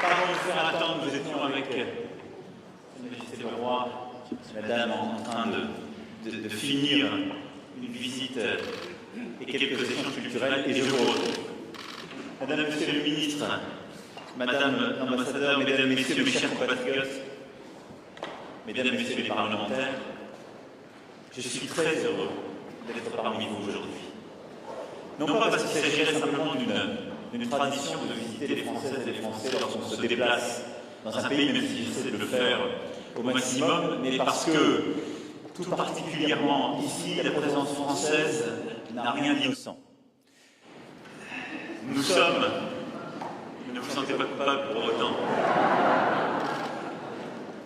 Pardon de vous faire attendre, nous étions avec Sa Majesté le Roi, Madame, en train de finir une visite et quelques échanges culturels, et je vous retrouve. Madame, Monsieur le Ministre, Madame l'Ambassadeur, Mesdames, Messieurs, mes chers compatriotes, Mesdames, Messieurs les parlementaires, je suis très heureux d'être parmi vous aujourd'hui. Non pas parce qu'il s'agirait simplement d'une tradition de visiter les Françaises et les Français lorsqu'on se déplace dans un pays, même si j'essaie de le faire au maximum, mais parce que, tout particulièrement ici, la présence française n'a rien d'innocent. Nous sommes, ne vous sentez pas coupable pour autant.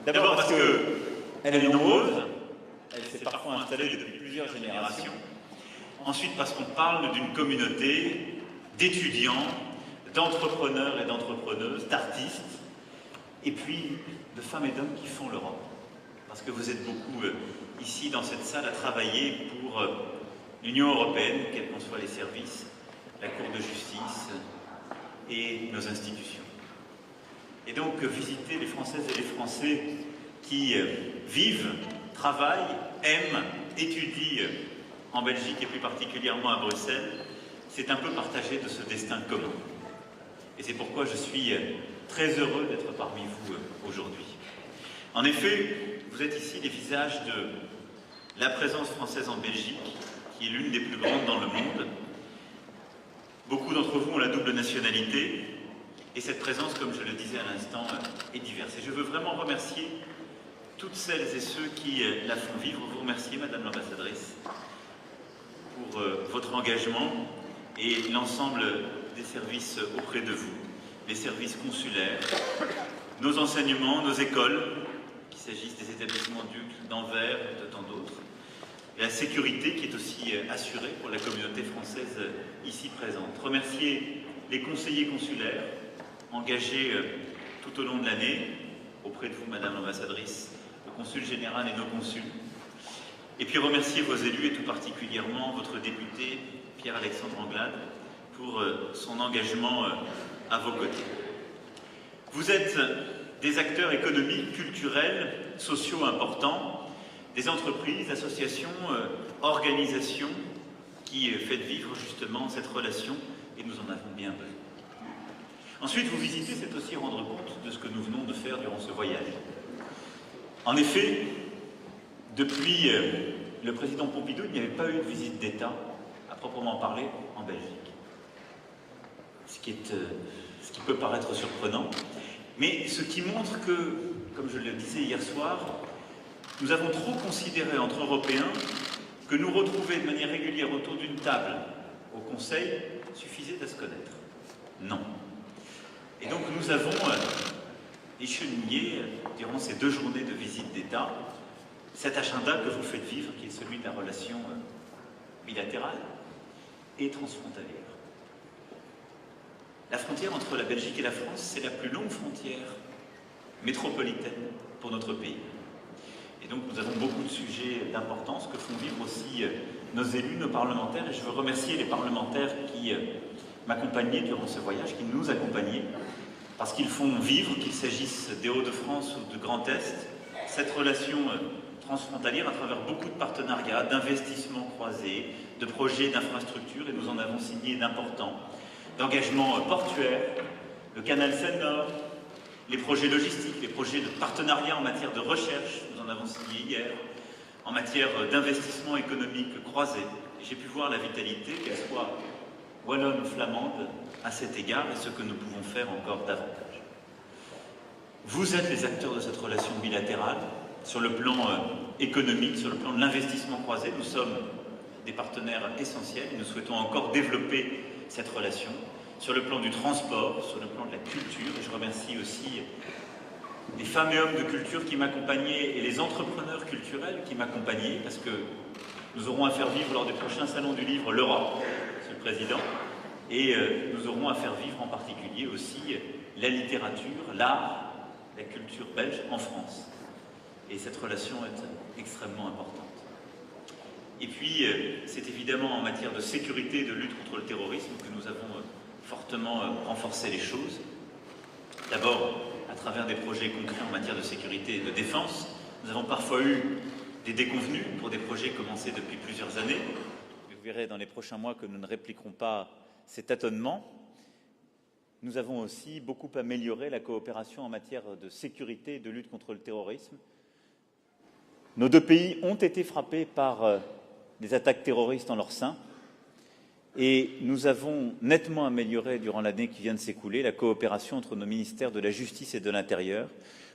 D'abord parce qu'elle est nombreuse, elle s'est parfois installée depuis plusieurs générations. Ensuite parce qu'on parle d'une communauté d'étudiants, d'entrepreneurs et d'entrepreneuses, d'artistes, et puis de femmes et d'hommes qui font l'Europe. Parce que vous êtes beaucoup ici dans cette salle à travailler pour l'Union européenne, quels qu'en soient les services, la Cour de justice et nos institutions. Et donc visiter les Françaises et les Français qui vivent, travaillent, aiment, étudient en Belgique et plus particulièrement à Bruxelles, c'est un peu partager de ce destin commun. Et c'est pourquoi je suis très heureux d'être parmi vous aujourd'hui. En effet, vous êtes ici les visages de la présence française en Belgique, qui est l'une des plus grandes dans le monde. Beaucoup d'entre vous ont la double nationalité, et cette présence, comme je le disais à l'instant, est diverse. Et je veux vraiment remercier toutes celles et ceux qui la font vivre. Vous remercier, Madame l'Ambassadrice, pour votre engagement et l'ensemble des services auprès de vous, les services consulaires, nos enseignements, nos écoles, qu'il s'agisse des établissements d'Anvers, de tant d'autres, et la sécurité qui est aussi assurée pour la communauté française ici présente. Remercier les conseillers consulaires engagés tout au long de l'année, auprès de vous, Madame l'Ambassadrice, le consul général et nos consuls. Et puis remercier vos élus et tout particulièrement votre député Pierre-Alexandre Anglade pour son engagement à vos côtés. Vous êtes des acteurs économiques, culturels, sociaux importants, des entreprises, associations, organisations qui faites vivre justement cette relation et nous en avons bien besoin. Ensuite, vous visiter, c'est aussi rendre compte de ce que nous venons de faire durant ce voyage. En effet, depuis le président Pompidou, il n'y avait pas eu de visite d'État, à proprement parler, en Belgique. Ce qui peut paraître surprenant, mais ce qui montre que, comme je le disais hier soir, nous avons trop considéré entre Européens que nous retrouver de manière régulière autour d'une table au Conseil suffisait à se connaître. Non. Et donc nous avons échenillé, durant ces 2 journées de visite d'État, cet agenda que vous faites vivre, qui est celui de la relation bilatérale et transfrontalière. La frontière entre la Belgique et la France, c'est la plus longue frontière métropolitaine pour notre pays. Et donc nous avons beaucoup de sujets d'importance que font vivre aussi nos élus, nos parlementaires, et je veux remercier les parlementaires qui m'accompagnaient durant ce voyage, qui nous accompagnaient, parce qu'ils font vivre, qu'il s'agisse des Hauts-de-France ou du Grand Est, cette relation transfrontalière à travers beaucoup de partenariats, d'investissements croisés, de projets d'infrastructures, et nous en avons signé d'importants, d'engagements portuaires, le canal Seine-Nord, les projets logistiques, les projets de partenariat en matière de recherche, nous en avons signé hier, en matière d'investissement économique croisé. J'ai pu voir la vitalité, qu'elle soit wallonne ou flamande, à cet égard, et ce que nous pouvons faire encore davantage. Vous êtes les acteurs de cette relation bilatérale, sur le plan économique, sur le plan de l'investissement croisé. Nous sommes des partenaires essentiels et nous souhaitons encore développer cette relation sur le plan du transport, sur le plan de la culture. Et je remercie aussi les femmes et hommes de culture qui m'accompagnaient et les entrepreneurs culturels qui m'accompagnaient, parce que nous aurons à faire vivre lors des prochains salons du livre l'Europe, Monsieur le Président, et nous aurons à faire vivre en particulier aussi la littérature, l'art, la culture belge en France. Et cette relation est extrêmement importante. Et puis, c'est évidemment en matière de sécurité et de lutte contre le terrorisme que nous avons fortement renforcé les choses. D'abord, à travers des projets concrets en matière de sécurité et de défense. Nous avons parfois eu des déconvenues pour des projets commencés depuis plusieurs années. Vous verrez dans les prochains mois que nous ne répliquerons pas ces tâtonnements. Nous avons aussi beaucoup amélioré la coopération en matière de sécurité et de lutte contre le terrorisme. Nos deux pays ont été frappés par des attaques terroristes en leur sein et nous avons nettement amélioré durant l'année qui vient de s'écouler la coopération entre nos ministères de la Justice et de l'Intérieur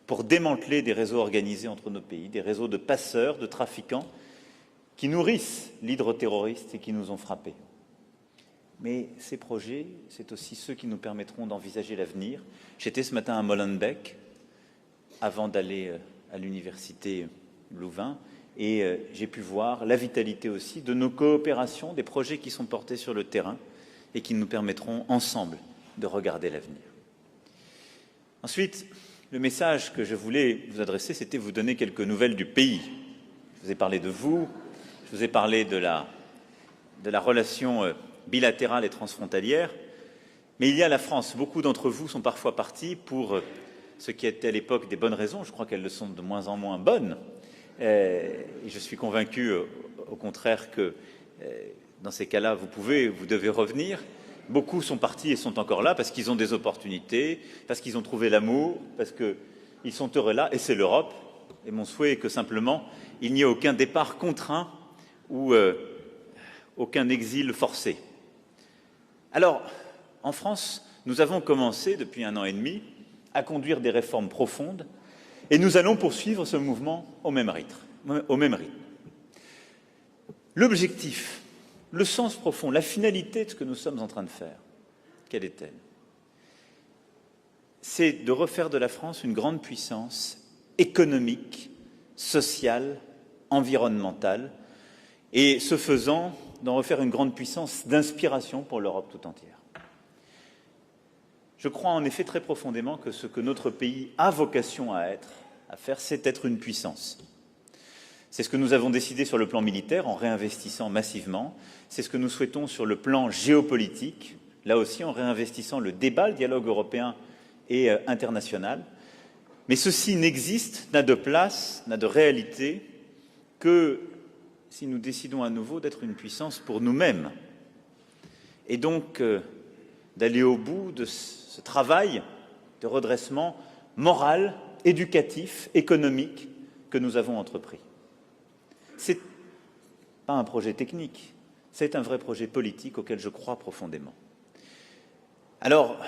pour démanteler des réseaux organisés entre nos pays, des réseaux de passeurs, de trafiquants qui nourrissent l'hydre terroriste et qui nous ont frappés. Mais ces projets, c'est aussi ceux qui nous permettront d'envisager l'avenir. J'étais ce matin à Molenbeek, avant d'aller à l'université Louvain, et j'ai pu voir la vitalité aussi de nos coopérations, des projets qui sont portés sur le terrain et qui nous permettront ensemble de regarder l'avenir. Ensuite, le message que je voulais vous adresser, c'était vous donner quelques nouvelles du pays. Je vous ai parlé de vous, je vous ai parlé de la relation bilatérale et transfrontalière, mais il y a la France. Beaucoup d'entre vous sont parfois partis pour ce qui était à l'époque des bonnes raisons. Je crois qu'elles le sont de moins en moins bonnes. Et je suis convaincu, au contraire, que dans ces cas-là, vous devez revenir. Beaucoup sont partis et sont encore là parce qu'ils ont des opportunités, parce qu'ils ont trouvé l'amour, parce qu'ils sont heureux là, et c'est l'Europe. Et mon souhait est que simplement, il n'y ait aucun départ contraint ou aucun exil forcé. Alors, en France, nous avons commencé, depuis 1 an et demi, à conduire des réformes profondes et nous allons poursuivre ce mouvement au même rythme. L'objectif, le sens profond, la finalité de ce que nous sommes en train de faire, quelle est-elle? C'est de refaire de la France une grande puissance économique, sociale, environnementale, et ce faisant, d'en refaire une grande puissance d'inspiration pour l'Europe tout entière. Je crois en effet très profondément que ce que notre pays a vocation à faire, c'est être une puissance. C'est ce que nous avons décidé sur le plan militaire en réinvestissant massivement. C'est ce que nous souhaitons sur le plan géopolitique, là aussi en réinvestissant le débat, le dialogue européen et international. Mais ceci n'existe, n'a de place, n'a de réalité que si nous décidons à nouveau d'être une puissance pour nous-mêmes. Et donc d'aller au bout de ce travail de redressement moral, éducatif, économique que nous avons entrepris. Ce n'est pas un projet technique, c'est un vrai projet politique auquel je crois profondément. Alors,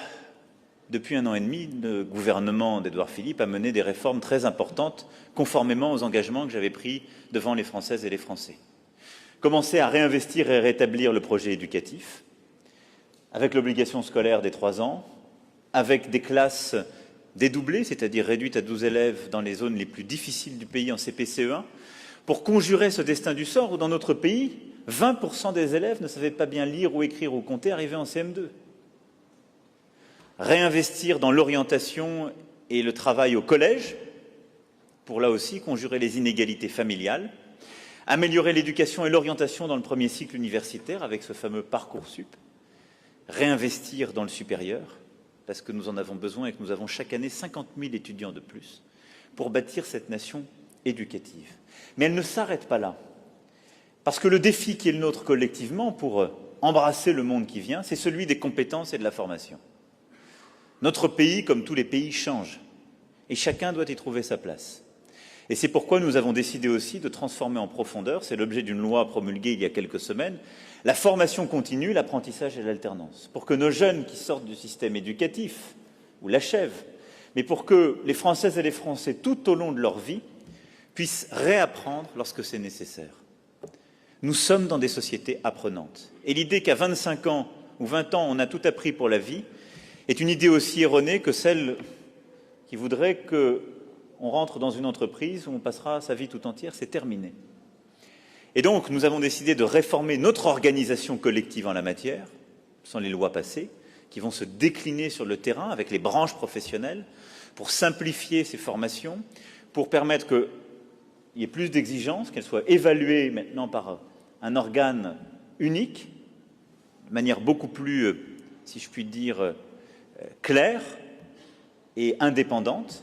depuis 1 an et demi, le gouvernement d'Édouard Philippe a mené des réformes très importantes, conformément aux engagements que j'avais pris devant les Françaises et les Français. Commencer à réinvestir et rétablir le projet éducatif, avec l'obligation scolaire des 3 ans, avec des classes dédoublées, c'est-à-dire réduites à 12 élèves dans les zones les plus difficiles du pays en CP-CE1, pour conjurer ce destin du sort où, dans notre pays, 20% des élèves ne savaient pas bien lire ou écrire ou compter arrivés en CM2. Réinvestir dans l'orientation et le travail au collège, pour là aussi conjurer les inégalités familiales, améliorer l'éducation et l'orientation dans le premier cycle universitaire avec ce fameux Parcoursup, réinvestir dans le supérieur, parce que nous en avons besoin et que nous avons chaque année 50 000 étudiants de plus, pour bâtir cette nation éducative. Mais elle ne s'arrête pas là, parce que le défi qui est le nôtre collectivement pour embrasser le monde qui vient, c'est celui des compétences et de la formation. Notre pays, comme tous les pays, change, et chacun doit y trouver sa place. Et c'est pourquoi nous avons décidé aussi de transformer en profondeur, c'est l'objet d'une loi promulguée il y a quelques semaines, la formation continue, l'apprentissage et l'alternance, pour que nos jeunes qui sortent du système éducatif, ou l'achèvent, mais pour que les Françaises et les Français, tout au long de leur vie, puissent réapprendre lorsque c'est nécessaire. Nous sommes dans des sociétés apprenantes. Et l'idée qu'à 25 ans ou 20 ans, on a tout appris pour la vie, est une idée aussi erronée que celle qui voudrait qu'on rentre dans une entreprise où on passera sa vie tout entière, c'est terminé. Et donc, nous avons décidé de réformer notre organisation collective en la matière, ce sont les lois passées, qui vont se décliner sur le terrain avec les branches professionnelles, pour simplifier ces formations, pour permettre qu'il y ait plus d'exigences, qu'elles soient évaluées maintenant par un organe unique, de manière beaucoup plus, si je puis dire, claire, et indépendante,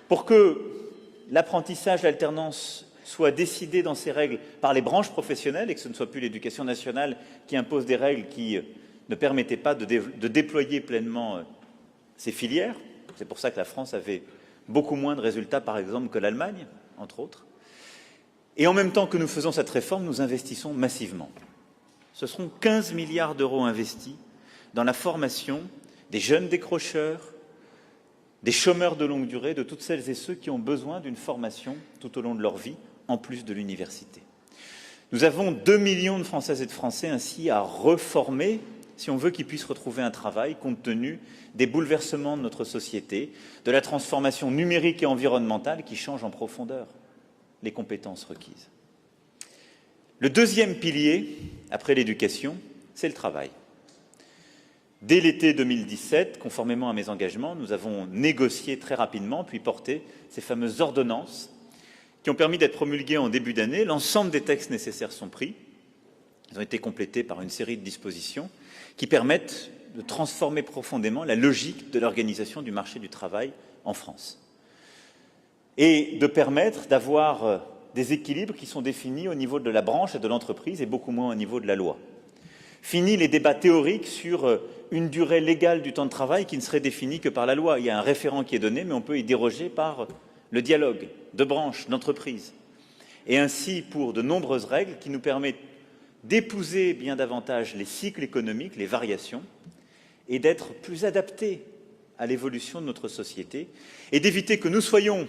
pour que l'apprentissage, l'alternance soit décidé dans ces règles par les branches professionnelles et que ce ne soit plus l'éducation nationale qui impose des règles qui ne permettaient pas de déployer pleinement ces filières. C'est pour ça que la France avait beaucoup moins de résultats, par exemple, que l'Allemagne, entre autres. Et en même temps que nous faisons cette réforme, nous investissons massivement. Ce seront 15 milliards d'euros investis dans la formation des jeunes décrocheurs, des chômeurs de longue durée, de toutes celles et ceux qui ont besoin d'une formation tout au long de leur vie, en plus de l'université. Nous avons 2 millions de Françaises et de Français ainsi à reformer si on veut qu'ils puissent retrouver un travail compte tenu des bouleversements de notre société, de la transformation numérique et environnementale qui change en profondeur les compétences requises. Le deuxième pilier, après l'éducation, c'est le travail. Dès l'été 2017, conformément à mes engagements, nous avons négocié très rapidement, puis porté ces fameuses ordonnances qui ont permis d'être promulguées en début d'année. L'ensemble des textes nécessaires sont pris. Ils ont été complétés par une série de dispositions qui permettent de transformer profondément la logique de l'organisation du marché du travail en France et de permettre d'avoir des équilibres qui sont définis au niveau de la branche et de l'entreprise et beaucoup moins au niveau de la loi. Fini les débats théoriques sur une durée légale du temps de travail qui ne serait définie que par la loi. Il y a un référent qui est donné, mais on peut y déroger par le dialogue de branches, d'entreprises. Et ainsi, pour de nombreuses règles qui nous permettent d'épouser bien davantage les cycles économiques, les variations, et d'être plus adaptés à l'évolution de notre société, et d'éviter que nous soyons,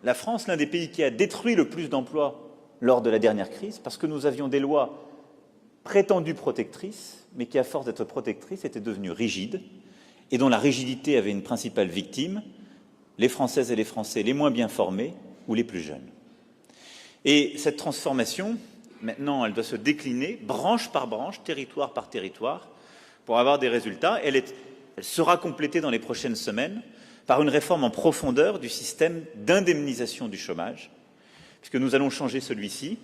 la France, l'un des pays qui a détruit le plus d'emplois lors de la dernière crise, parce que nous avions des lois prétendues protectrices, mais qui, à force d'être protectrices, étaient devenues rigides, et dont la rigidité avait une principale victime, les Françaises et les Français les moins bien formés ou les plus jeunes. Et cette transformation, maintenant, elle doit se décliner branche par branche, territoire par territoire, pour avoir des résultats. Elle sera complétée dans les prochaines semaines par une réforme en profondeur du système d'indemnisation du chômage, puisque nous allons changer celui-ci,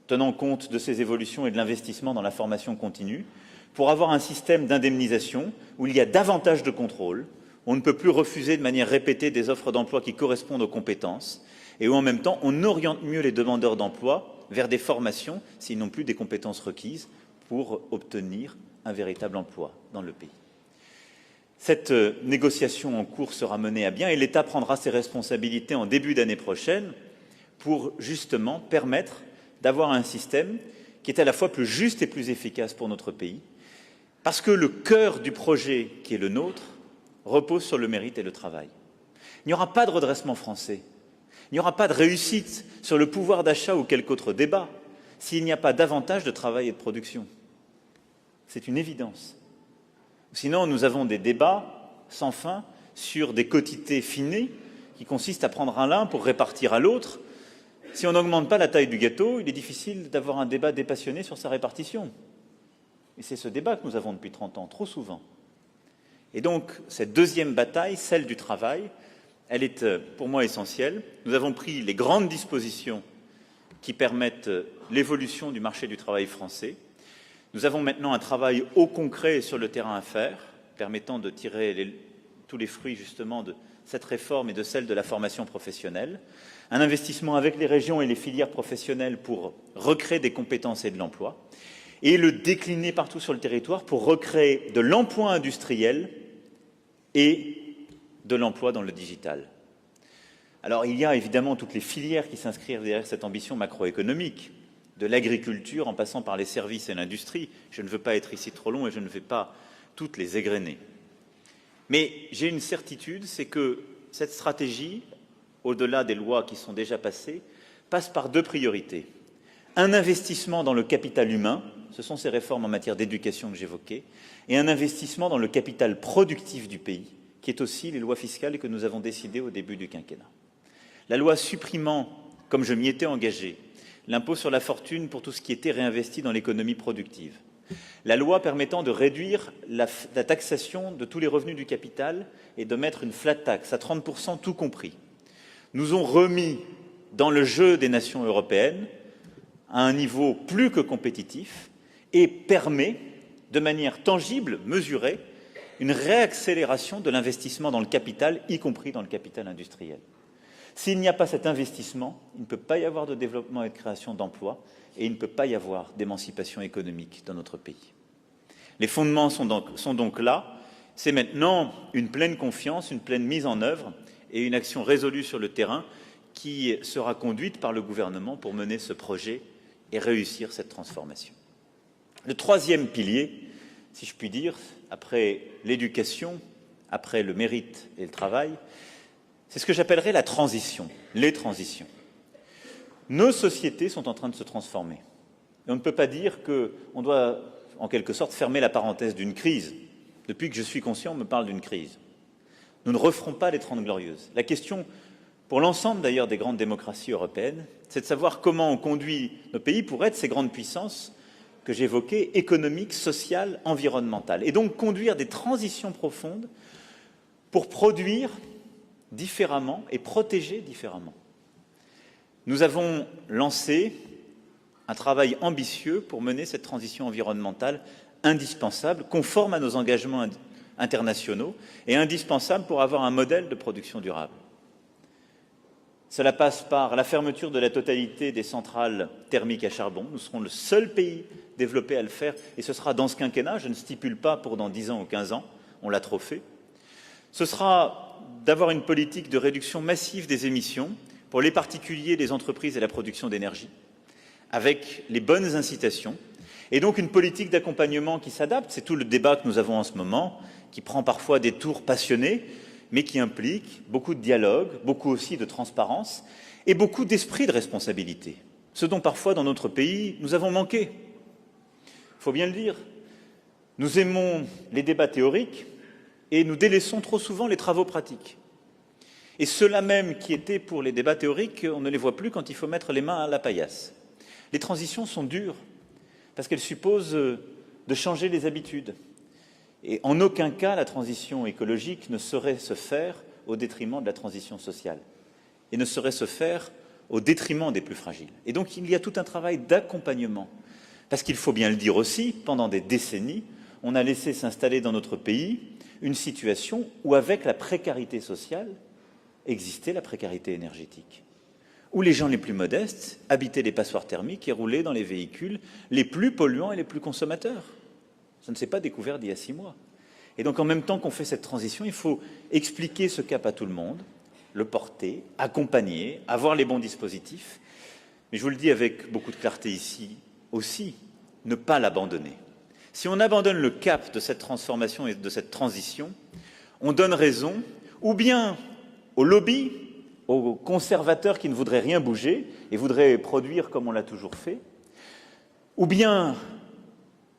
tenant compte de ces évolutions et de l'investissement dans la formation continue, pour avoir un système d'indemnisation où il y a davantage de contrôle, on ne peut plus refuser de manière répétée des offres d'emploi qui correspondent aux compétences, et où en même temps on oriente mieux les demandeurs d'emploi vers des formations s'ils n'ont plus des compétences requises pour obtenir un véritable emploi dans le pays. Cette négociation en cours sera menée à bien et l'État prendra ses responsabilités en début d'année prochaine pour justement permettre d'avoir un système qui est à la fois plus juste et plus efficace pour notre pays, parce que le cœur du projet qui est le nôtre repose sur le mérite et le travail. Il n'y aura pas de redressement français, il n'y aura pas de réussite sur le pouvoir d'achat ou quelque autre débat s'il n'y a pas davantage de travail et de production. C'est une évidence. Sinon, nous avons des débats sans fin sur des quotités finées qui consistent à prendre un l'un pour répartir à l'autre. Si on n'augmente pas la taille du gâteau, il est difficile d'avoir un débat dépassionné sur sa répartition. Et c'est ce débat que nous avons depuis 30 ans, trop souvent. Et donc, cette deuxième bataille, celle du travail, elle est pour moi essentielle. Nous avons pris les grandes dispositions qui permettent l'évolution du marché du travail français. Nous avons maintenant un travail au concret sur le terrain à faire, permettant de tirer tous les fruits justement de cette réforme et de celle de la formation professionnelle. Un investissement avec les régions et les filières professionnelles pour recréer des compétences et de l'emploi, et le décliner partout sur le territoire pour recréer de l'emploi industriel et de l'emploi dans le digital. Alors il y a évidemment toutes les filières qui s'inscrivent derrière cette ambition macroéconomique, de l'agriculture en passant par les services et l'industrie. Je ne veux pas être ici trop long et je ne vais pas toutes les égrener. Mais j'ai une certitude, c'est que cette stratégie, au-delà des lois qui sont déjà passées, passe par deux priorités. Un investissement dans le capital humain, ce sont ces réformes en matière d'éducation que j'évoquais, et un investissement dans le capital productif du pays, qui est aussi les lois fiscales que nous avons décidées au début du quinquennat. La loi supprimant, comme je m'y étais engagé, l'impôt sur la fortune pour tout ce qui était réinvesti dans l'économie productive. La loi permettant de réduire la taxation de tous les revenus du capital et de mettre une flat tax à 30% tout compris, nous ont remis dans le jeu des nations européennes à un niveau plus que compétitif et permet de manière tangible, mesurée, une réaccélération de l'investissement dans le capital, y compris dans le capital industriel. S'il n'y a pas cet investissement, il ne peut pas y avoir de développement et de création d'emplois, et il ne peut pas y avoir d'émancipation économique dans notre pays. Les fondements sont donc là. C'est maintenant une pleine confiance, une pleine mise en œuvre et une action résolue sur le terrain qui sera conduite par le gouvernement pour mener ce projet et réussir cette transformation. Le troisième pilier, si je puis dire, après l'éducation, après le mérite et le travail, c'est ce que j'appellerais la transition, les transitions. Nos sociétés sont en train de se transformer. Et on ne peut pas dire qu'on doit, en quelque sorte, fermer la parenthèse d'une crise. Depuis que je suis conscient, on me parle d'une crise. Nous ne referons pas les 30 Glorieuses. La question, pour l'ensemble d'ailleurs des grandes démocraties européennes, c'est de savoir comment on conduit nos pays pour être ces grandes puissances que j'évoquais, économiques, sociales, environnementales. Et donc conduire des transitions profondes pour produire différemment et protéger différemment. Nous avons lancé un travail ambitieux pour mener cette transition environnementale indispensable, conforme à nos engagements internationaux et indispensable pour avoir un modèle de production durable. Cela passe par la fermeture de la totalité des centrales thermiques à charbon. Nous serons le seul pays développé à le faire et ce sera dans ce quinquennat. Je ne stipule pas pour dans 10 ans ou 15 ans, on l'a trop fait. Ce sera d'avoir une politique de réduction massive des émissions pour les particuliers, les entreprises et la production d'énergie, avec les bonnes incitations, et donc une politique d'accompagnement qui s'adapte. C'est tout le débat que nous avons en ce moment, qui prend parfois des tours passionnés, mais qui implique beaucoup de dialogue, beaucoup aussi de transparence et beaucoup d'esprit de responsabilité, ce dont parfois dans notre pays nous avons manqué. Il faut bien le dire, nous aimons les débats théoriques et nous délaissons trop souvent les travaux pratiques. Et ceux-là même qui étaient pour les débats théoriques, on ne les voit plus quand il faut mettre les mains à la paillasse. Les transitions sont dures, parce qu'elles supposent de changer les habitudes. Et en aucun cas, la transition écologique ne saurait se faire au détriment de la transition sociale, et ne saurait se faire au détriment des plus fragiles. Et donc, il y a tout un travail d'accompagnement, parce qu'il faut bien le dire aussi, pendant des décennies, on a laissé s'installer dans notre pays une situation où, avec la précarité sociale, existait la précarité énergétique, où les gens les plus modestes habitaient les passoires thermiques et roulaient dans les véhicules les plus polluants et les plus consommateurs. Ça ne s'est pas découvert d'il y a 6 mois. Et donc, en même temps qu'on fait cette transition, il faut expliquer ce cap à tout le monde, le porter, accompagner, avoir les bons dispositifs. Mais je vous le dis avec beaucoup de clarté ici aussi, ne pas l'abandonner. Si on abandonne le cap de cette transformation et de cette transition, on donne raison ou bien aux lobbies, aux conservateurs qui ne voudraient rien bouger et voudraient produire comme on l'a toujours fait, ou bien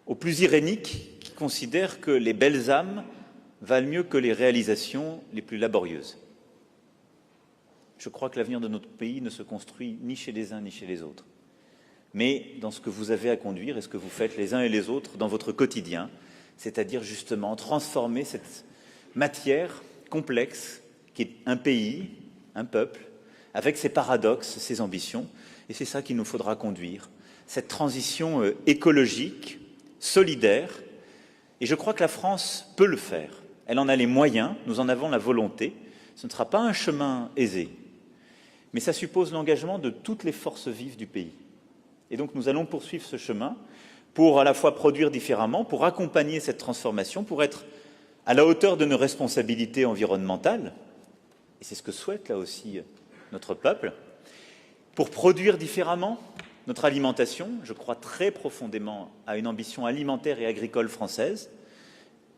aux plus iréniques qui considèrent que les belles âmes valent mieux que les réalisations les plus laborieuses. Je crois que l'avenir de notre pays ne se construit ni chez les uns ni chez les autres, mais dans ce que vous avez à conduire et ce que vous faites les uns et les autres dans votre quotidien, c'est-à-dire justement transformer cette matière complexe qui est un pays, un peuple, avec ses paradoxes, ses ambitions, et c'est ça qu'il nous faudra conduire, cette transition écologique, solidaire, et je crois que la France peut le faire. Elle en a les moyens, nous en avons la volonté. Ce ne sera pas un chemin aisé, mais ça suppose l'engagement de toutes les forces vives du pays. Et donc nous allons poursuivre ce chemin pour à la fois produire différemment, pour accompagner cette transformation, pour être à la hauteur de nos responsabilités environnementales, et c'est ce que souhaite là aussi notre peuple, pour produire différemment notre alimentation. Je crois très profondément à une ambition alimentaire et agricole française,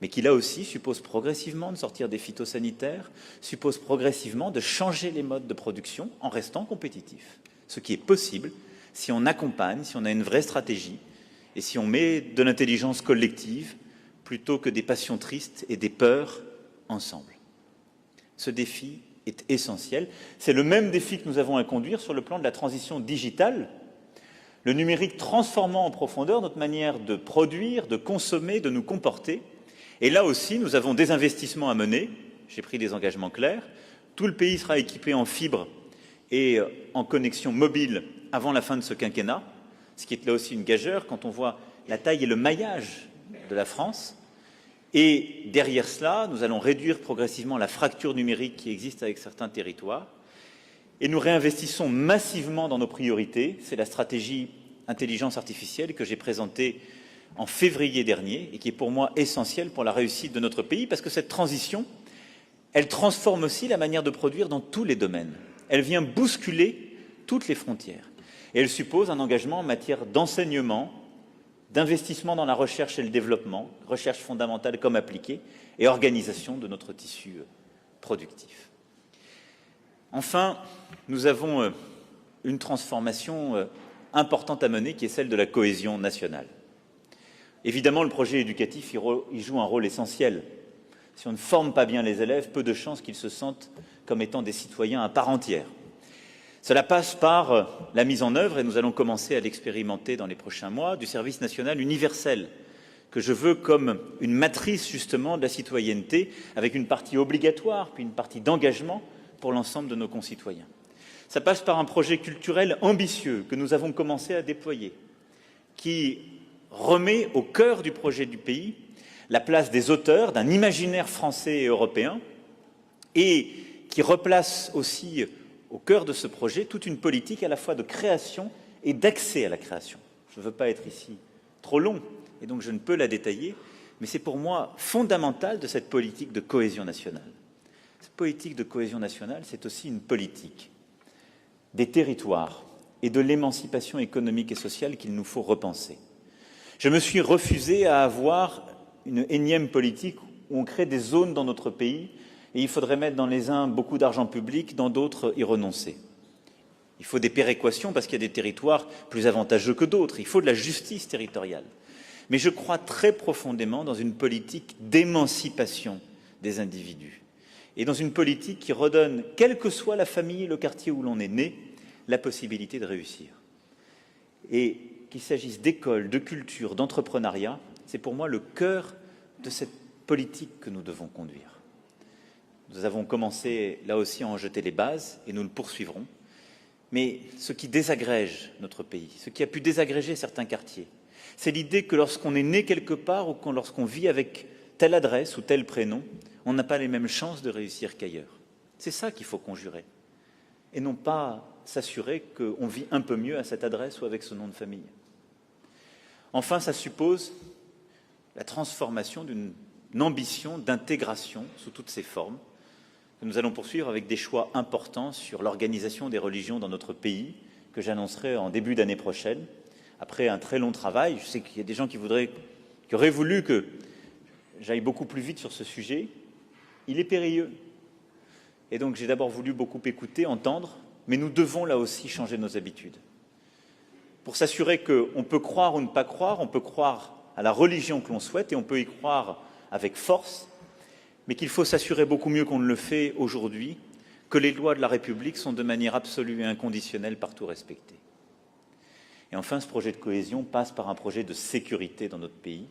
mais qui là aussi suppose progressivement de sortir des phytosanitaires, suppose progressivement de changer les modes de production en restant compétitif. Ce qui est possible si on accompagne, si on a une vraie stratégie et si on met de l'intelligence collective plutôt que des passions tristes et des peurs ensemble. Ce défi est essentiel. C'est le même défi que nous avons à conduire sur le plan de la transition digitale, le numérique transformant en profondeur notre manière de produire, de consommer, de nous comporter. Et là aussi, nous avons des investissements à mener. J'ai pris des engagements clairs. Tout le pays sera équipé en fibre et en connexion mobile avant la fin de ce quinquennat, ce qui est là aussi une gageure quand on voit la taille et le maillage de la France. Et derrière cela, nous allons réduire progressivement la fracture numérique qui existe avec certains territoires. Et nous réinvestissons massivement dans nos priorités. C'est la stratégie intelligence artificielle que j'ai présentée en février dernier et qui est pour moi essentielle pour la réussite de notre pays, parce que cette transition, elle transforme aussi la manière de produire dans tous les domaines. Elle vient bousculer toutes les frontières. Et elle suppose un engagement en matière d'enseignement, d'investissement dans la recherche et le développement, recherche fondamentale comme appliquée, et organisation de notre tissu productif. Enfin, nous avons une transformation importante à mener, qui est celle de la cohésion nationale. Évidemment, le projet éducatif y joue un rôle essentiel. Si on ne forme pas bien les élèves, peu de chances qu'ils se sentent comme étant des citoyens à part entière. Cela passe par la mise en œuvre, et nous allons commencer à l'expérimenter dans les prochains mois, du service national universel, que je veux comme une matrice justement de la citoyenneté, avec une partie obligatoire, puis une partie d'engagement pour l'ensemble de nos concitoyens. Ça passe par un projet culturel ambitieux que nous avons commencé à déployer, qui remet au cœur du projet du pays la place des auteurs, d'un imaginaire français et européen, et qui replace aussi au cœur de ce projet toute une politique à la fois de création et d'accès à la création. Je ne veux pas être ici trop long, et donc je ne peux la détailler, mais c'est pour moi fondamental de cette politique de cohésion nationale. Cette politique de cohésion nationale, c'est aussi une politique des territoires et de l'émancipation économique et sociale qu'il nous faut repenser. Je me suis refusé à avoir une énième politique où on crée des zones dans notre pays et il faudrait mettre dans les uns beaucoup d'argent public, dans d'autres y renoncer. Il faut des péréquations parce qu'il y a des territoires plus avantageux que d'autres. Il faut de la justice territoriale. Mais je crois très profondément dans une politique d'émancipation des individus et dans une politique qui redonne, quelle que soit la famille et le quartier où l'on est né, la possibilité de réussir. Et qu'il s'agisse d'école, de culture, d'entrepreneuriat, c'est pour moi le cœur de cette politique que nous devons conduire. Nous avons commencé là aussi à en jeter les bases et nous le poursuivrons. Mais ce qui désagrège notre pays, ce qui a pu désagréger certains quartiers, c'est l'idée que lorsqu'on est né quelque part ou lorsqu'on vit avec telle adresse ou tel prénom, on n'a pas les mêmes chances de réussir qu'ailleurs. C'est ça qu'il faut conjurer. Et non pas s'assurer qu'on vit un peu mieux à cette adresse ou avec ce nom de famille. Enfin, ça suppose la transformation d'une ambition d'intégration sous toutes ses formes, que nous allons poursuivre avec des choix importants sur l'organisation des religions dans notre pays, que j'annoncerai en début d'année prochaine, après un très long travail. Je sais qu'il y a des gens qui auraient voulu que j'aille beaucoup plus vite sur ce sujet. Il est périlleux. Et donc j'ai d'abord voulu beaucoup écouter, entendre, mais nous devons là aussi changer nos habitudes. Pour s'assurer qu'on peut croire ou ne pas croire, on peut croire à la religion que l'on souhaite et on peut y croire avec force, mais qu'il faut s'assurer beaucoup mieux qu'on ne le fait aujourd'hui que les lois de la République sont de manière absolue et inconditionnelle partout respectées. Et enfin, ce projet de cohésion passe par un projet de sécurité dans notre pays.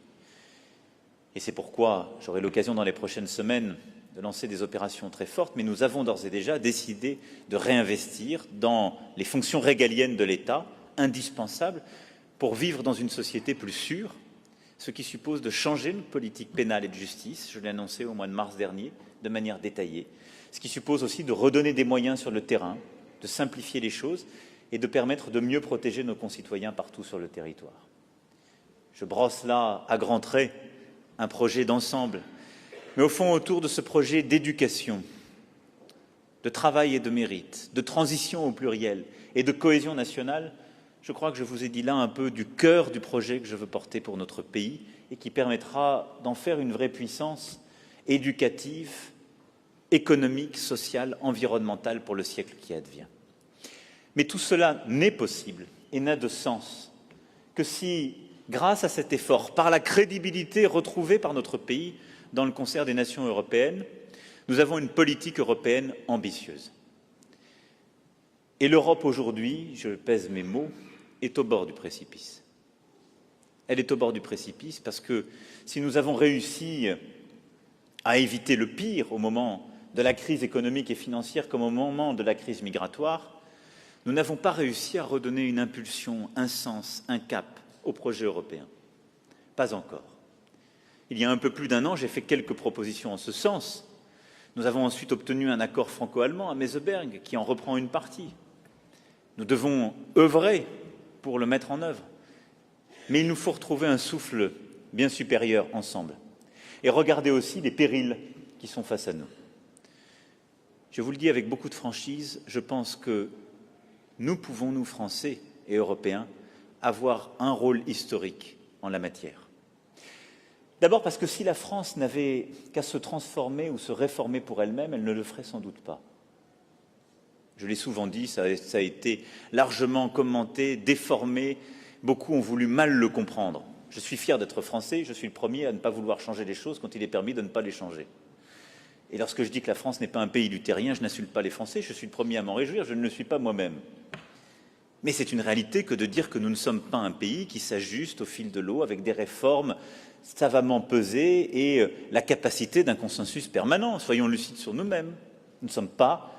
Et c'est pourquoi j'aurai l'occasion dans les prochaines semaines de lancer des opérations très fortes, mais nous avons d'ores et déjà décidé de réinvestir dans les fonctions régaliennes de l'État, indispensables pour vivre dans une société plus sûre, ce qui suppose de changer notre politique pénale et de justice, je l'ai annoncé au mois de mars dernier, de manière détaillée, ce qui suppose aussi de redonner des moyens sur le terrain, de simplifier les choses et de permettre de mieux protéger nos concitoyens partout sur le territoire. Je brosse là, à grands traits, un projet d'ensemble, mais au fond, autour de ce projet d'éducation, de travail et de mérite, de transition au pluriel et de cohésion nationale, je crois que je vous ai dit là un peu du cœur du projet que je veux porter pour notre pays et qui permettra d'en faire une vraie puissance éducative, économique, sociale, environnementale pour le siècle qui advient. Mais tout cela n'est possible et n'a de sens que si, grâce à cet effort, par la crédibilité retrouvée par notre pays dans le concert des nations européennes, nous avons une politique européenne ambitieuse. Et l'Europe aujourd'hui, je pèse mes mots, est au bord du précipice. Elle est au bord du précipice parce que si nous avons réussi à éviter le pire au moment de la crise économique et financière comme au moment de la crise migratoire, nous n'avons pas réussi à redonner une impulsion, un sens, un cap au projet européen. Pas encore. Il y a un peu plus d'un an, j'ai fait quelques propositions en ce sens. Nous avons ensuite obtenu un accord franco-allemand à Meseberg qui en reprend une partie. Nous devons œuvrer pour le mettre en œuvre. Mais il nous faut retrouver un souffle bien supérieur ensemble et regarder aussi les périls qui sont face à nous. Je vous le dis avec beaucoup de franchise, je pense que nous pouvons, nous Français et Européens, avoir un rôle historique en la matière. D'abord parce que si la France n'avait qu'à se transformer ou se réformer pour elle-même, elle ne le ferait sans doute pas. Je l'ai souvent dit, ça a été largement commenté, déformé, beaucoup ont voulu mal le comprendre. Je suis fier d'être français, je suis le premier à ne pas vouloir changer les choses quand il est permis de ne pas les changer. Et lorsque je dis que la France n'est pas un pays luthérien, je n'insulte pas les Français, je suis le premier à m'en réjouir, je ne le suis pas moi-même. Mais c'est une réalité que de dire que nous ne sommes pas un pays qui s'ajuste au fil de l'eau avec des réformes savamment pesées et la capacité d'un consensus permanent. Soyons lucides sur nous-mêmes. Nous ne sommes pas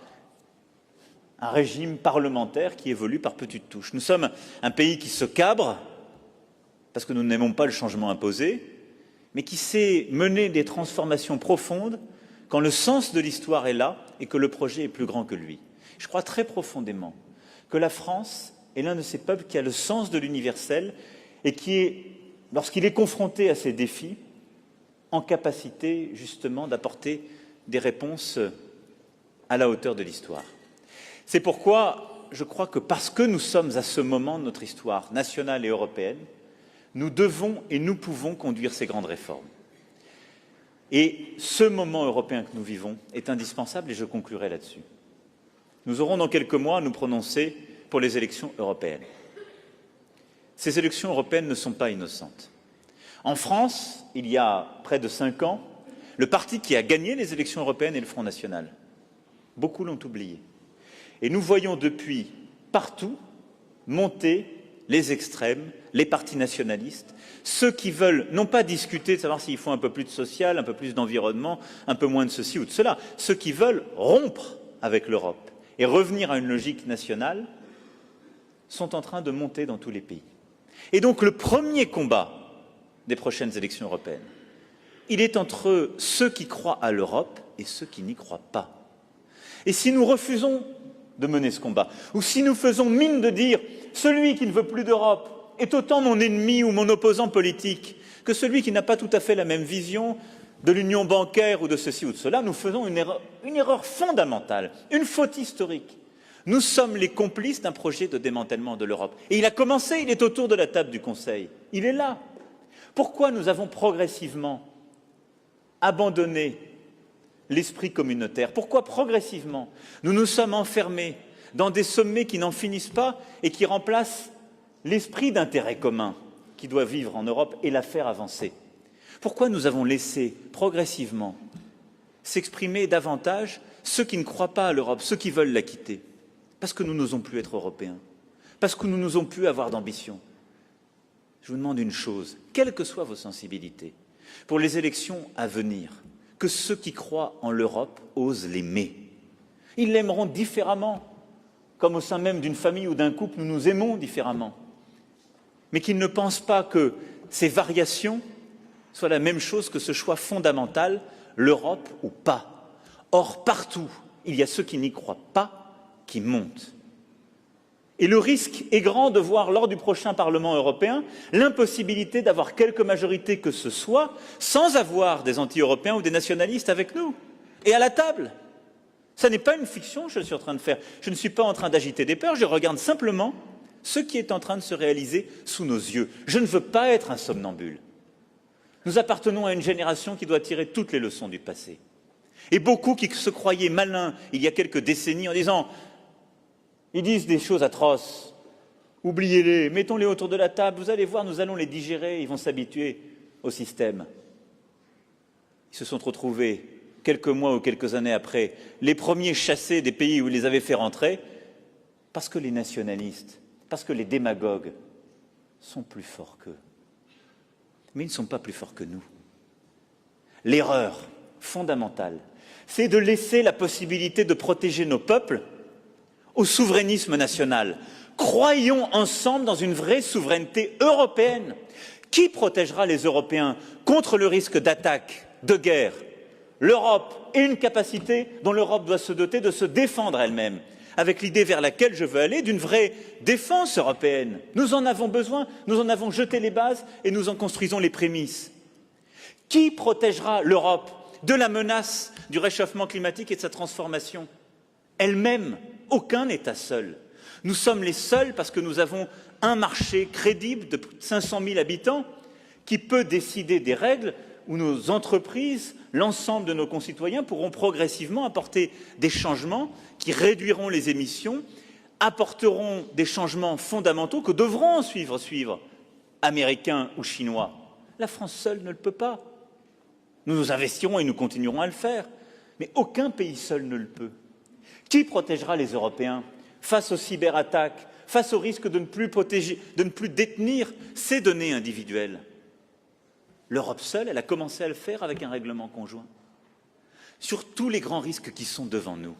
un régime parlementaire qui évolue par petites touches. Nous sommes un pays qui se cabre, parce que nous n'aimons pas le changement imposé, mais qui sait mener des transformations profondes quand le sens de l'histoire est là et que le projet est plus grand que lui. Je crois très profondément que la France est l'un de ces peuples qui a le sens de l'universel et qui est, lorsqu'il est confronté à ces défis, en capacité justement d'apporter des réponses à la hauteur de l'histoire. C'est pourquoi je crois que parce que nous sommes à ce moment de notre histoire nationale et européenne, nous devons et nous pouvons conduire ces grandes réformes. Et ce moment européen que nous vivons est indispensable et je conclurai là-dessus. Nous aurons dans quelques mois à nous prononcer pour les élections européennes. Ces élections européennes ne sont pas innocentes. En France, il y a près de 5 ans, le parti qui a gagné les élections européennes est le Front National. Beaucoup l'ont oublié. Et nous voyons depuis partout monter les extrêmes, les partis nationalistes, ceux qui veulent non pas discuter de savoir s'il faut un peu plus de social, un peu plus d'environnement, un peu moins de ceci ou de cela, ceux qui veulent rompre avec l'Europe et revenir à une logique nationale sont en train de monter dans tous les pays. Et donc le premier combat des prochaines élections européennes, il est entre ceux qui croient à l'Europe et ceux qui n'y croient pas. Et si nous refusons de mener ce combat, ou si nous faisons mine de dire « celui qui ne veut plus d'Europe est autant mon ennemi ou mon opposant politique que celui qui n'a pas tout à fait la même vision de l'union bancaire ou de ceci ou de cela », nous faisons une erreur fondamentale, une faute historique. Nous sommes les complices d'un projet de démantèlement de l'Europe. Et il a commencé, il est autour de la table du Conseil. Il est là. Pourquoi nous avons progressivement abandonné l'esprit communautaire? Pourquoi progressivement nous nous sommes enfermés dans des sommets qui n'en finissent pas et qui remplacent l'esprit d'intérêt commun qui doit vivre en Europe et la faire avancer? Pourquoi nous avons laissé progressivement s'exprimer davantage ceux qui ne croient pas à l'Europe, ceux qui veulent la quitter? Parce que nous n'osons plus être européens, parce que nous n'osons plus avoir d'ambition. Je vous demande une chose, quelles que soient vos sensibilités, pour les élections à venir, que ceux qui croient en l'Europe osent l'aimer. Ils l'aimeront différemment, comme au sein même d'une famille ou d'un couple, nous nous aimons différemment. Mais qu'ils ne pensent pas que ces variations soient la même chose que ce choix fondamental, l'Europe ou pas. Or, partout, il y a ceux qui n'y croient pas, qui montent. Et le risque est grand de voir lors du prochain Parlement européen l'impossibilité d'avoir quelque majorité que ce soit sans avoir des anti-européens ou des nationalistes avec nous et à la table. Ce n'est pas une fiction que je suis en train de faire. Je ne suis pas en train d'agiter des peurs, je regarde simplement ce qui est en train de se réaliser sous nos yeux. Je ne veux pas être un somnambule. Nous appartenons à une génération qui doit tirer toutes les leçons du passé. Et beaucoup qui se croyaient malins il y a quelques décennies en disant « ils disent des choses atroces, oubliez-les, mettons-les autour de la table, vous allez voir, nous allons les digérer, ils vont s'habituer au système. » Ils se sont retrouvés, quelques mois ou quelques années après, les premiers chassés des pays où ils les avaient fait rentrer, parce que les nationalistes, parce que les démagogues sont plus forts qu'eux. Mais ils ne sont pas plus forts que nous. L'erreur fondamentale, c'est de laisser la possibilité de protéger nos peuples au souverainisme national. Croyons ensemble dans une vraie souveraineté européenne Qui protégera les Européens contre le risque d'attaque, de guerre? L'Europe est une capacité dont l'Europe doit se doter de se défendre elle-même, avec l'idée vers laquelle je veux aller d'une vraie défense européenne. Nous en avons besoin, nous en avons jeté les bases et nous en construisons les prémices. Qui protégera l'Europe de la menace du réchauffement climatique et de sa transformation? Elle-même, aucun État seul. Nous sommes les seuls parce que nous avons un marché crédible de 500 000 habitants qui peut décider des règles où nos entreprises, l'ensemble de nos concitoyens pourront progressivement apporter des changements qui réduiront les émissions, apporteront des changements fondamentaux que devront suivre Américains ou Chinois. La France seule ne le peut pas. Nous investirons et nous continuerons à le faire, mais aucun pays seul ne le peut. Qui protégera les Européens face aux cyberattaques, face au risque de ne plus détenir ces données individuelles? L'Europe seule, elle a commencé à le faire avec un règlement conjoint. Sur tous les grands risques qui sont devant nous,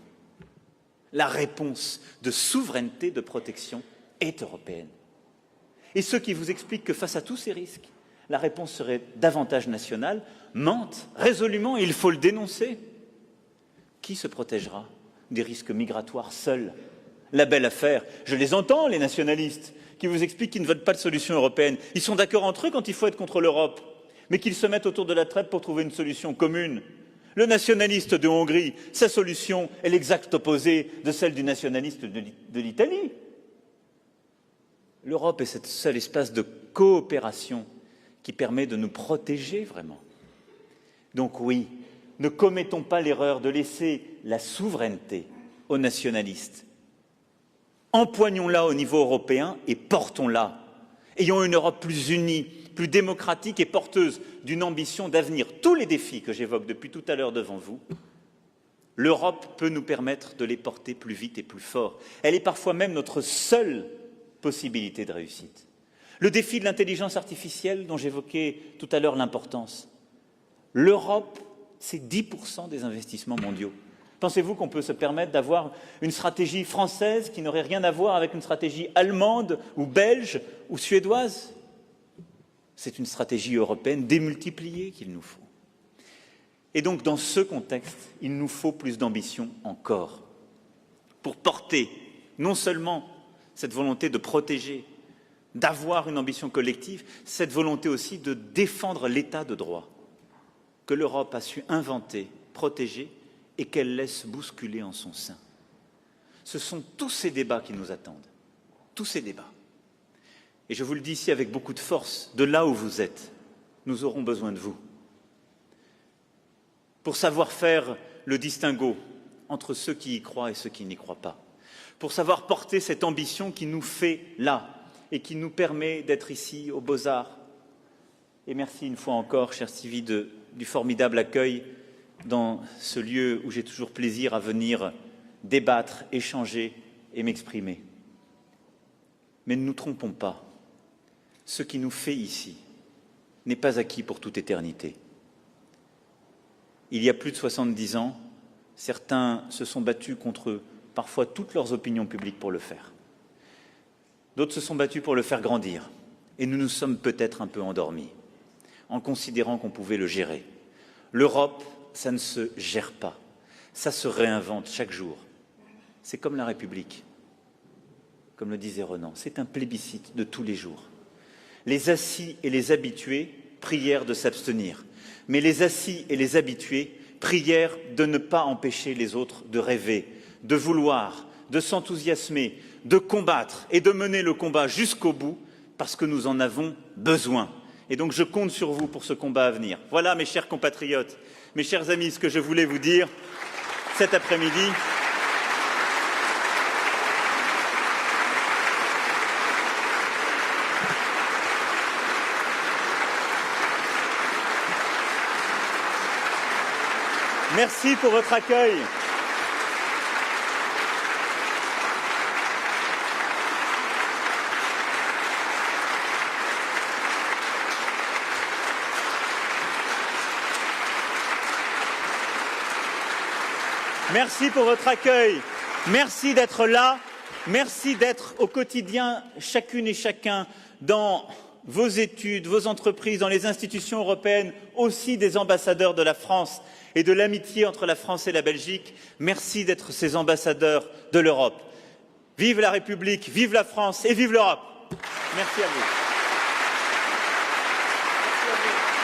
la réponse de souveraineté, de protection est européenne. Et ceux qui vous expliquent que face à tous ces risques, la réponse serait davantage nationale, mentent résolument et il faut le dénoncer. Qui se protégera des risques migratoires seuls? La belle affaire, je les entends, les nationalistes, qui vous expliquent qu'ils ne veulent pas de solution européenne. Ils sont d'accord entre eux quand il faut être contre l'Europe, mais qu'ils se mettent autour de la table pour trouver une solution commune. Le nationaliste de Hongrie, sa solution est l'exact opposé de celle du nationaliste de l'Italie. L'Europe est ce seul espace de coopération qui permet de nous protéger vraiment. Donc oui, ne commettons pas l'erreur de laisser la souveraineté aux nationalistes. Empoignons-la au niveau européen et portons-la. Ayons une Europe plus unie, plus démocratique et porteuse d'une ambition d'avenir. Tous les défis que j'évoque depuis tout à l'heure devant vous, l'Europe peut nous permettre de les porter plus vite et plus fort. Elle est parfois même notre seule possibilité de réussite. Le défi de l'intelligence artificielle dont j'évoquais tout à l'heure l'importance. L'Europe, c'est 10% des investissements mondiaux. Pensez-vous qu'on peut se permettre d'avoir une stratégie française qui n'aurait rien à voir avec une stratégie allemande ou belge ou suédoise? C'est une stratégie européenne démultipliée qu'il nous faut. Et donc, dans ce contexte, il nous faut plus d'ambition encore pour porter non seulement cette volonté de protéger, d'avoir une ambition collective, cette volonté aussi de défendre l'état de droit que l'Europe a su inventer, protéger et qu'elle laisse bousculer en son sein. Ce sont tous ces débats qui nous attendent, tous ces débats. Et je vous le dis ici avec beaucoup de force, de là où vous êtes, nous aurons besoin de vous. Pour savoir faire le distinguo entre ceux qui y croient et ceux qui n'y croient pas. Pour savoir porter cette ambition qui nous fait là et qui nous permet d'être ici aux Beaux-Arts. Et merci une fois encore, cher Stevie, du formidable accueil dans ce lieu où j'ai toujours plaisir à venir débattre, échanger et m'exprimer. Mais ne nous trompons pas. Ce qui nous fait ici n'est pas acquis pour toute éternité. Il y a plus de 70 ans, certains se sont battus contre parfois toutes leurs opinions publiques pour le faire. D'autres se sont battus pour le faire grandir. Et nous nous sommes peut-être un peu endormis, en considérant qu'on pouvait le gérer. L'Europe, ça ne se gère pas. Ça se réinvente chaque jour. C'est comme la République, comme le disait Renan. C'est un plébiscite de tous les jours. Les assis et les habitués prièrent de s'abstenir. Mais les assis et les habitués prièrent de ne pas empêcher les autres de rêver, de vouloir, de s'enthousiasmer, de combattre et de mener le combat jusqu'au bout parce que nous en avons besoin. Et donc je compte sur vous pour ce combat à venir. Voilà, mes chers compatriotes, mes chers amis, ce que je voulais vous dire cet après-midi. Merci pour votre accueil. Merci pour votre accueil. Merci d'être là. Merci d'être au quotidien, chacune et chacun, dans vos études, vos entreprises, dans les institutions européennes, aussi des ambassadeurs de la France et de l'amitié entre la France et la Belgique. Merci d'être ces ambassadeurs de l'Europe. Vive la République, vive la France et vive l'Europe. Merci à vous. Merci à vous.